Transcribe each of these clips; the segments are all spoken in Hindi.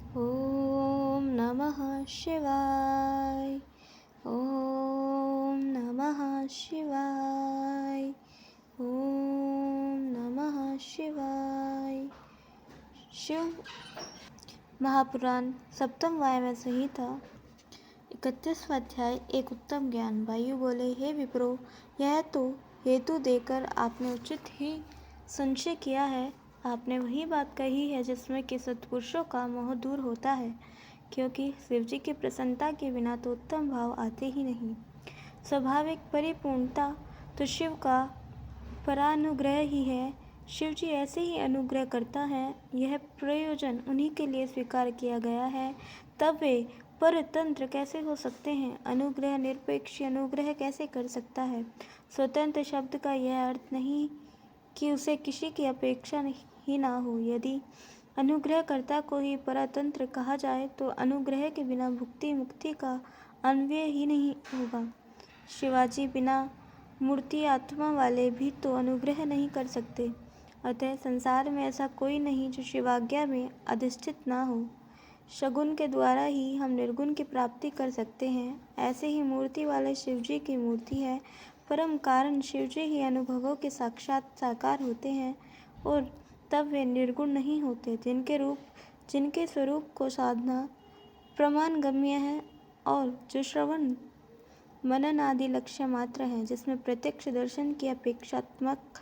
ॐ नमः शिवाय। ॐ नमः शिवाय। ॐ नमः शिवाय। शिव महापुराण सप्तम वायव्य संहिता 31वां अध्याय। एक उत्तम ज्ञान। वायु बोले, हे विप्रो, यह तो हेतु देकर आपने उचित ही संशय किया है। आपने वही बात कही है जिसमें कि सत्पुरुषों का मोह दूर होता है, क्योंकि शिवजी की प्रसन्नता के बिना तो उत्तम भाव आते ही नहीं। स्वाभाविक परिपूर्णता तो शिव का परानुग्रह ही है। शिवजी ऐसे ही अनुग्रह करता है, यह प्रयोजन उन्हीं के लिए स्वीकार किया गया है। तब वे परतंत्र कैसे हो सकते हैं? अनुग्रह निरपेक्ष अनुग्रह कैसे कर सकता है? स्वतंत्र शब्द का यह अर्थ नहीं कि उसे किसी की अपेक्षा ही ना हो। यदि अनुग्रहकर्ता को ही परतंत्र कहा जाए तो अनुग्रह के बिना भुक्ति मुक्ति का अन्वय ही नहीं होगा। शिवाजी बिना मूर्ति आत्मा वाले भी तो अनुग्रह नहीं कर सकते। अतः संसार में ऐसा कोई नहीं जो शिवाज्ञा में अधिष्ठित ना हो। शगुन के द्वारा ही हम निर्गुण की प्राप्ति कर सकते हैं। ऐसे ही मूर्ति वाले शिवजी की मूर्ति है। परम कारण शिवजी ही अनुभवों के साक्षात साकार होते हैं और तब वे निर्गुण नहीं होते, जिनके स्वरूप को साधना प्रमाण गम्य है और जो श्रवण मनन आदि लक्ष्य मात्र है, जिसमें प्रत्यक्ष दर्शन की अपेक्षात्मक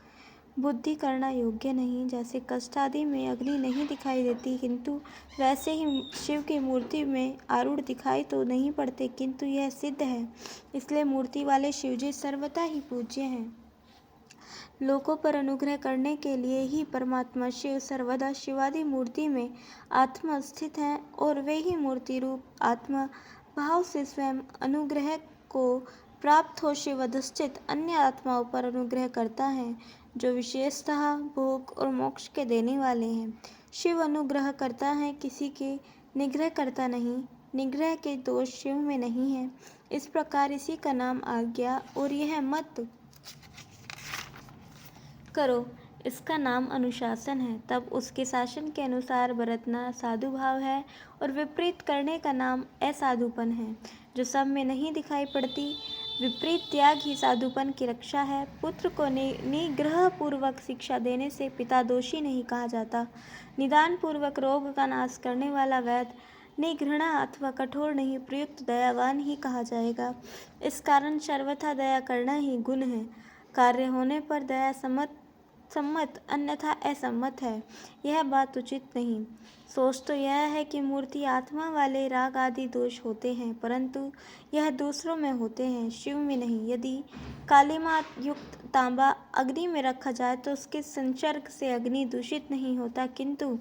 बुद्धि करना योग्य नहीं। जैसे कष्ट आदि में अग्नि नहीं दिखाई देती, किंतु वैसे ही शिव की मूर्ति में आरूढ़ दिखाई तो नहीं पड़ते, किंतु यह सिद्ध है। इसलिए मूर्ति वाले शिवजी सर्वथा ही पूज्य हैं। लोगों पर अनुग्रह करने के लिए ही परमात्मा शिव सर्वदा शिवादि मूर्ति में आत्मा स्थित है और वे ही मूर्ति रूप आत्मा भाव से स्वयं अनुग्रह को प्राप्त हो शिव अधिष्ठित अन्य आत्माओं पर अनुग्रह करता है, जो विशेषतः भोग और मोक्ष के देने वाले हैं। शिव अनुग्रह करता है, किसी के निग्रह करता नहीं। निग्रह के दोष शिव में नहीं है। इस प्रकार इसी का नाम आज्ञा और यह मत करो, इसका नाम अनुशासन है। तब उसके शासन के अनुसार बरतना साधु भाव है और विपरीत करने का नाम असाधुपन है, जो सब में नहीं दिखाई पड़ती। विपरीत त्याग ही साधुपन की रक्षा है। पुत्र को निग्रह पूर्वक शिक्षा देने से पिता दोषी नहीं कहा जाता। निदान पूर्वक रोग का नाश करने वाला वैद्य निघृणा अथवा कठोर नहीं, प्रयुक्त दयावान ही कहा जाएगा। इस कारण सर्वथा दया करना ही गुण है। कार्य होने पर दया सम्मत अन्यथा असम्मत है, यह बात उचित नहीं। सोच तो यह है कि मूर्ति आत्मा वाले राग आदि दोष होते हैं, परंतु यह दूसरों में होते हैं, शिव में नहीं। यदि कालीमा युक्त तांबा अग्नि में रखा जाए तो उसके संसर्ग से अग्नि दूषित नहीं होता, किंतु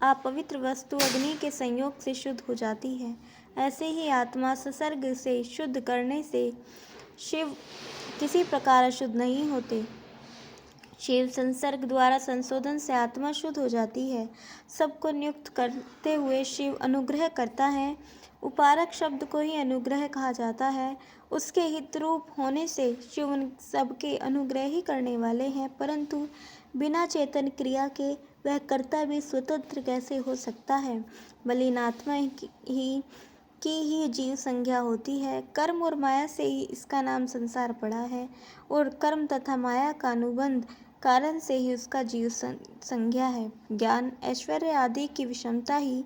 अपवित्र वस्तु अग्नि के संयोग से शुद्ध हो जाती है। ऐसे ही आत्मा संसर्ग से शुद्ध करने से शिव किसी प्रकार अशुद्ध नहीं होते। शिव संसर्ग द्वारा संशोधन से आत्मा शुद्ध हो जाती है। सबको नियुक्त करते हुए शिव अनुग्रह करता है। उपारक शब्द को ही अनुग्रह कहा जाता है। उसके हित रूप होने से शिव सबके अनुग्रह ही करने वाले हैं, परंतु बिना चेतन क्रिया के वह कर्ता भी स्वतंत्र कैसे हो सकता है? बलिन आत्मा की ही जीव संज्ञा होती है। कर्म और माया से ही इसका नाम संसार पड़ा है और कर्म तथा माया का अनुबंध कारण से ही उसका जीव संज्ञा है। ज्ञान ऐश्वर्य आदि की विषमता ही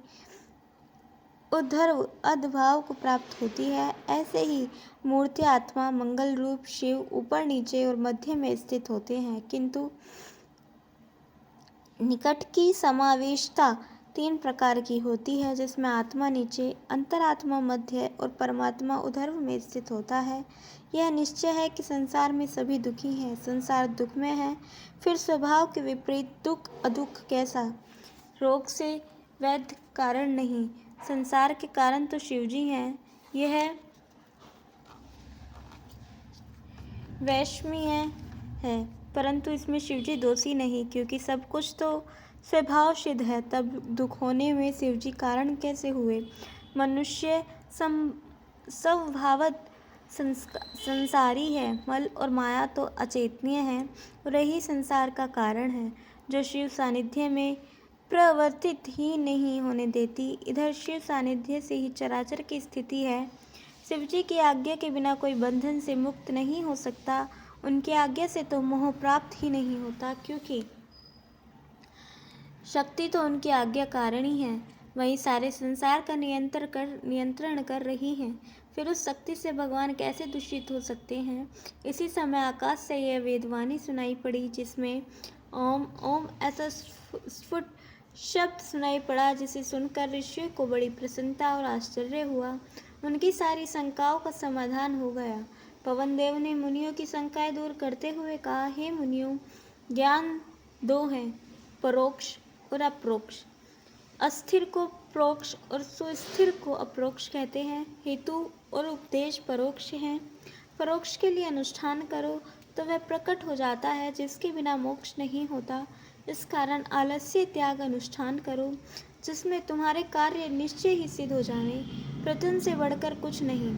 उद्धर्व अधभाव को प्राप्त होती है। ऐसे ही मूर्ति आत्मा मंगल रूप शिव ऊपर नीचे और मध्य में स्थित होते हैं, किंतु निकट की समावेशता 3 प्रकार की होती है, जिसमें आत्मा नीचे, अंतरात्मा मध्य और परमात्मा उधर्व में स्थित होता है। यह निश्चय है कि संसार में सभी दुखी हैं। संसार दुख में है, फिर स्वभाव के विपरीत दुख अदुख कैसा? रोग से वैद्य कारण नहीं, संसार के कारण तो शिवजी हैं। यह वैषम्य है, परंतु इसमें शिवजी दोषी नहीं, क्योंकि सब कुछ तो स्वभाव सिद्ध है। तब दुख होने में शिवजी कारण कैसे हुए? मनुष्य स्वभावत संसारी है। मल और माया तो अचेतनीय है और यही संसार का कारण है, जो शिव सानिध्य में प्रवर्तित ही नहीं होने देती। इधर शिव सानिध्य से ही चराचर की स्थिति है। शिव जी की आज्ञा के बिना कोई बंधन से मुक्त नहीं हो सकता। उनकी आज्ञा से तो मोह प्राप्त ही नहीं होता, क्योंकि शक्ति तो उनकी आज्ञा कारण ही है। वही सारे संसार का नियंत्रण कर रही है। फिर उस शक्ति से भगवान कैसे दूषित हो सकते हैं। इसी समय आकाश से यह वेदवाणी सुनाई पड़ी, जिसमें ओम ओम ऐसा स्फुट शब्द सुनाई पड़ा, जिसे सुनकर ऋषियों को बड़ी प्रसन्नता और आश्चर्य हुआ। उनकी सारी शंकाओं का समाधान हो गया। पवन देव ने मुनियों की शंकाएं दूर करते हुए कहा, हे मुनियों, ज्ञान दो हैं, परोक्ष और अप्रोक्ष। अस्थिर को प्रोक्ष और सुस्थिर को अप्रोक्ष कहते हैं। हेतु और उपदेश परोक्ष हैं। परोक्ष के लिए अनुष्ठान करो तो वह प्रकट हो जाता है, जिसके बिना मोक्ष नहीं होता। इस कारण आलस्य त्याग अनुष्ठान करो, जिसमें तुम्हारे कार्य निश्चय ही सिद्ध हो जाए, प्रथम से बढ़कर कुछ नहीं।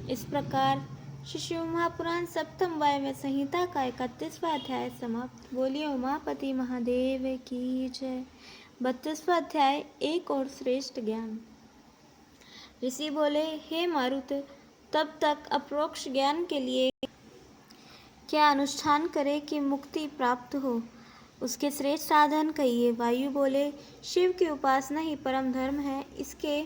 इस प्रकार श्री शिव महापुराण सप्तम वायव्य संहिता का 31वां अध्याय समाप्त। बोलिए उमापति महादेव की जय। 32वां अध्याय एक और श्रेष्ठ ज्ञान। ऋषि बोले, हे मारुत, तब तक अप्रोक्ष ज्ञान के लिए क्या अनुष्ठान करे कि मुक्ति प्राप्त हो, उसके श्रेष्ठ साधन कहिए। वायु बोले, शिव की उपासना ही परम धर्म है। इसके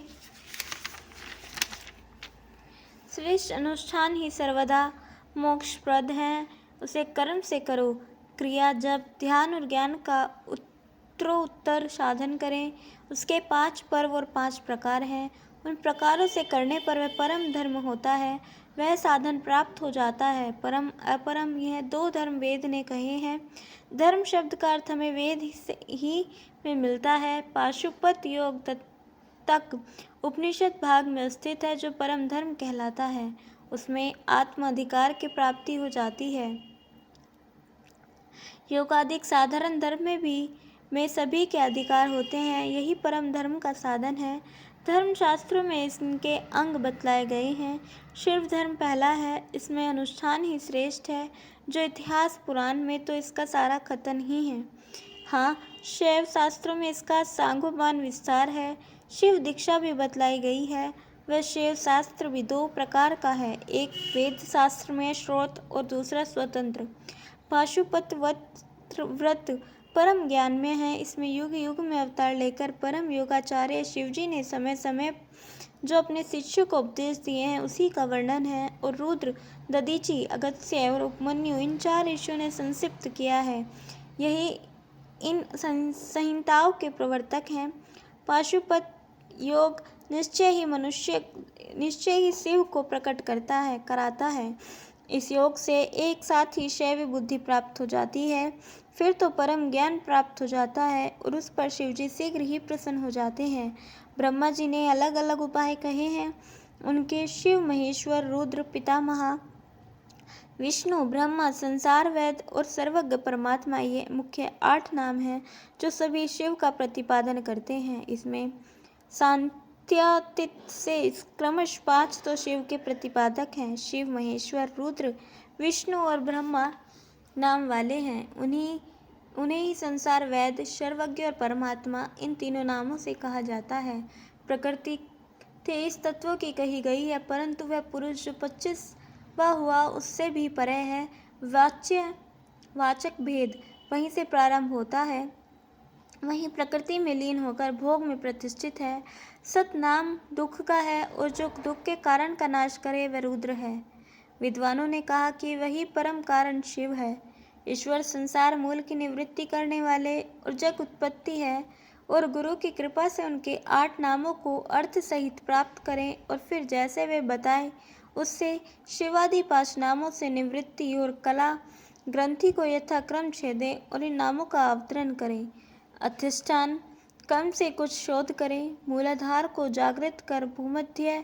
श्रेष्ठ अनुष्ठान ही सर्वदा मोक्षप्रद हैं। उसे कर्म से करो। क्रिया, जप, ध्यान और ज्ञान का उत्तरोत्तर साधन करें। उसके 5 पर्व और 5 प्रकार हैं। उन प्रकारों से करने पर वह परम धर्म होता है। वह साधन प्राप्त हो जाता है। परम अपरम, यह 2 धर्म वेद ने कहे हैं। धर्म शब्द का अर्थ हमें वेद ही में मिलता है। पाशुपत योग तक उपनिषद भाग में स्थित है, जो परम धर्म कहलाता है। उसमें आत्म अधिकार की प्राप्ति हो जाती है। योगादिक साधारण धर्म में सभी के अधिकार होते हैं। यही परम धर्म का साधन है। धर्म शास्त्रों में इसके अंग बतलाए गए हैं। शिव धर्म पहला है। इसमें अनुष्ठान ही श्रेष्ठ है। जो इतिहास पुराण में तो इसका सारा कथन ही है। हाँ, शैव शास्त्रों में इसका सांगोपान विस्तार है। शिव दीक्षा भी बतलाई गई है। वह शैव शास्त्र भी 2 प्रकार का है। एक वेद शास्त्र में श्रोत और दूसरा स्वतंत्र। पाशुपत व्रत परम ज्ञान में है। इसमें युग युग में अवतार लेकर परम योगाचार्य शिवजी ने समय समय जो अपने शिष्यों को उपदेश दिए हैं, उसी का वर्णन है। और रुद्र, दधीचि, अगस्त्य और उपमन्यु, इन 4 ऋषियों ने संक्षिप्त किया है। यही इन संहिताओं के प्रवर्तक हैं। पाशुपत योग निश्चय ही शिव को प्रकट कराता है। इस योग से एक साथ ही शैव बुद्धि प्राप्त हो जाती है। फिर तो परम ज्ञान प्राप्त हो जाता है और उस पर शिवजी शीघ्र ही प्रसन्न हो जाते हैं। ब्रह्मा जी ने अलग अलग उपाय कहे हैं। उनके शिव, महेश्वर, रुद्र, पितामह, विष्णु, ब्रह्मा, संसार वेद और सर्वज्ञ परमात्मा, ये मुख्य 8 नाम हैं, जो सभी शिव का प्रतिपादन करते हैं। इसमें सांत्यातीत से क्रमश 5 तो शिव के प्रतिपादक हैं। शिव, महेश्वर, रुद्र, विष्णु और ब्रह्मा नाम वाले हैं। उन्हें ही संसार वेद, सर्वज्ञ और परमात्मा, इन तीनों नामों से कहा जाता है। प्रकृति 23 तत्वों की कही गई है, परंतु वह पुरुष जो 25वां हुआ, उससे भी परे है। वाचक भेद वहीं से प्रारंभ होता है। वहीं प्रकृति में लीन होकर भोग में प्रतिष्ठित है। सत नाम दुख का है, और जो दुख के कारण का नाश करे वह रुद्र है। विद्वानों ने कहा कि वही परम कारण शिव है। ईश्वर संसार मूल की निवृत्ति करने वाले और जग उत्पत्ति है। और गुरु की कृपा से उनके 8 नामों को अर्थ सहित प्राप्त करें और फिर जैसे वे बताएं उससे शिवादि 5 नामों से निवृत्ति और कला ग्रंथि को यथाक्रम छेदें और इन नामों का अवतरण करें। अधिष्ठान कम से कुछ शोध करें। मूलाधार को जागृत कर भूमध्य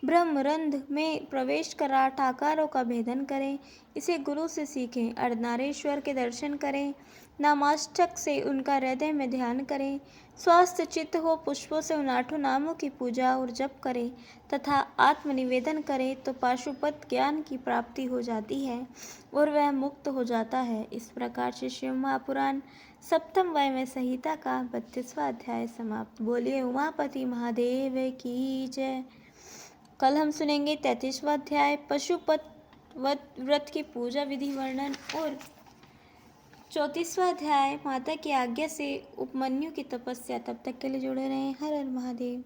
ब्रह्मरंध्र में प्रवेश कर 8 आकारों का भेदन करें। इसे गुरु से सीखें। अर्धनारीश्वर के दर्शन करें। नामाष्टक से उनका हृदय में ध्यान करें। स्वस्थ चित्त हो पुष्पों से उन 8 नामों की पूजा और जप करें तथा आत्मनिवेदन करें तो पाशुपत ज्ञान की प्राप्ति हो जाती है और वह मुक्त हो जाता है। इस प्रकार से शिव महापुराण सप्तम वायव्य संहिता का 32वां अध्याय समाप्त। बोलिए उमापति महादेव की जय। कल हम सुनेंगे 33वां अध्याय पशुपत व्रत की पूजा विधि वर्णन और 34वां अध्याय माता की आज्ञा से उपमन्यु की तपस्या। तब तक के लिए जुड़े रहें। हर हर महादेव।